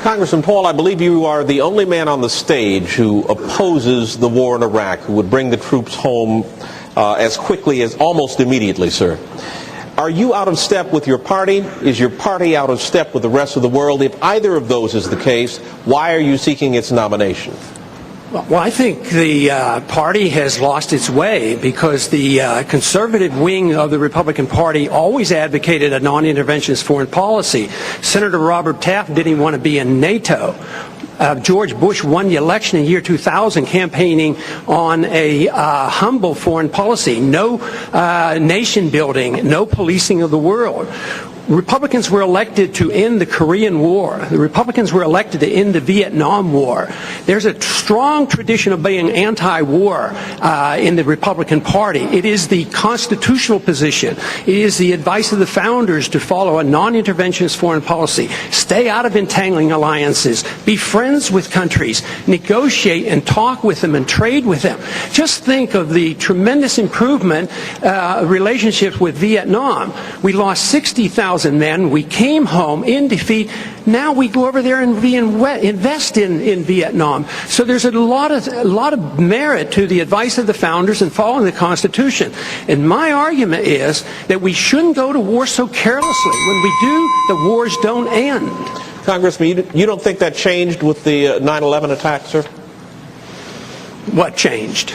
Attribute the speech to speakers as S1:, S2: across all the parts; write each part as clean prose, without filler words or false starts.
S1: Congressman Paul, I believe you are the only man on the stage who opposes the war in Iraq, who would bring the troops home as quickly as almost immediately, sir. Are you out of step with your party? Is your party out of step with the rest of the world? If either of those is the case, why are you seeking its nomination?
S2: Well, I think the party has lost its way because the conservative wing of the Republican Party always advocated a non-interventionist foreign policy. Senator Robert Taft didn't want to be in NATO. George Bush won the election in year 2000 campaigning on a humble foreign policy, no nation building, no policing of the world. Republicans were elected to end the Korean War. The Republicans were elected to end the Vietnam War. There's a strong tradition of being anti-war in the Republican Party. It is the constitutional position. It is the advice of the founders to follow a non-interventionist foreign policy. Stay out of entangling alliances. Be friends with countries. Negotiate and talk with them and trade with them. Just think of the tremendous improvement relationships with Vietnam. We lost 60,000 men. We came home in defeat. Now we go over there and invest in Vietnam. So there's a lot of merit to the advice of the founders and following the Constitution. And my argument is that we shouldn't go to war so carelessly. When we do, the wars don't end.
S1: Congressman, you don't think that changed with the 9/11 attack, sir?
S2: What changed?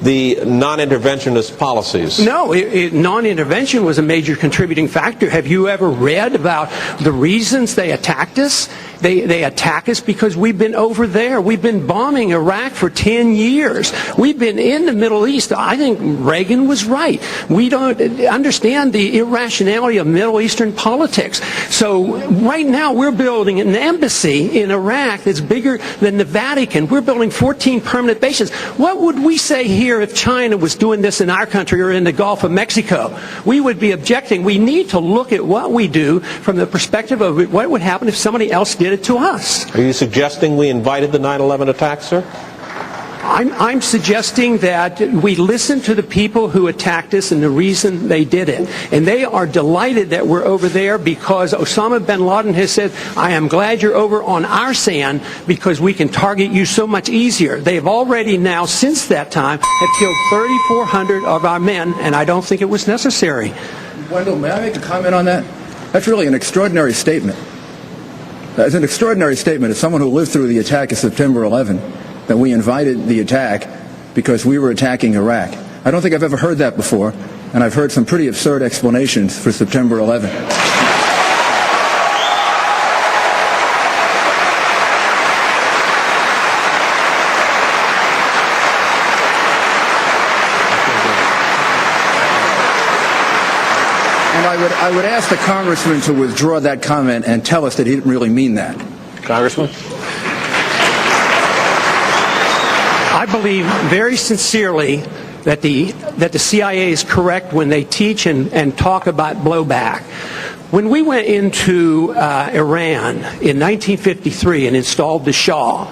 S1: The non-interventionist policies.
S2: No, non-intervention was a major contributing factor. Have you ever read about the reasons they attacked us? They attack us because we've been over there. We've been bombing Iraq for 10 years. We've been in the Middle East. I think Reagan was right. We don't understand the irrationality of Middle Eastern politics. So right now we're building an embassy in Iraq that's bigger than the Vatican. We're building 14 permanent bases. What would we say here if China was doing this in our country or in the Gulf of Mexico? We would be objecting. We need to look at what we do from the perspective of what would happen if somebody else did it to us.
S1: Are you suggesting we invited the 9/11 attack, sir?
S2: I'm suggesting that we listen to the people who attacked us and the reason they did it. And they are delighted that we're over there because Osama bin Laden has said, I am glad you're over on our sand because we can target you so much easier. They've already now, since that time, have killed 3,400 of our men, and I don't think it was necessary.
S3: Wendell, may I make a comment on that? That's really an extraordinary statement. It's an extraordinary statement as someone who lived through the attack of September 11, that we invited the attack because we were attacking Iraq. I don't think I've ever heard that before, and I've heard some pretty absurd explanations for September 11. And I would ask the congressman to withdraw that comment and tell us that he didn't really mean that.
S1: Congressman?
S2: I believe very sincerely that the CIA is correct when they teach and talk about blowback. When we went into Iran in 1953 and installed the Shah,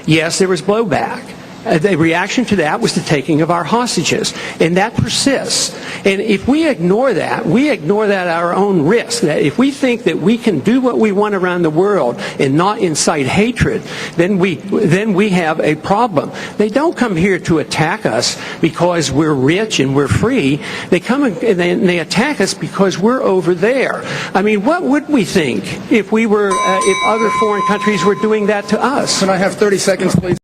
S2: yes, there was blowback. The reaction to that was the taking of our hostages, and that persists. And if we ignore that at our own risk. That if we think that we can do what we want around the world and not incite hatred, then we have a problem. They don't come here to attack us because we're rich and we're free. They come and they attack us because we're over there. I mean, what would we think if we were if other foreign countries were doing that to us?
S3: Can I have 30 seconds, please?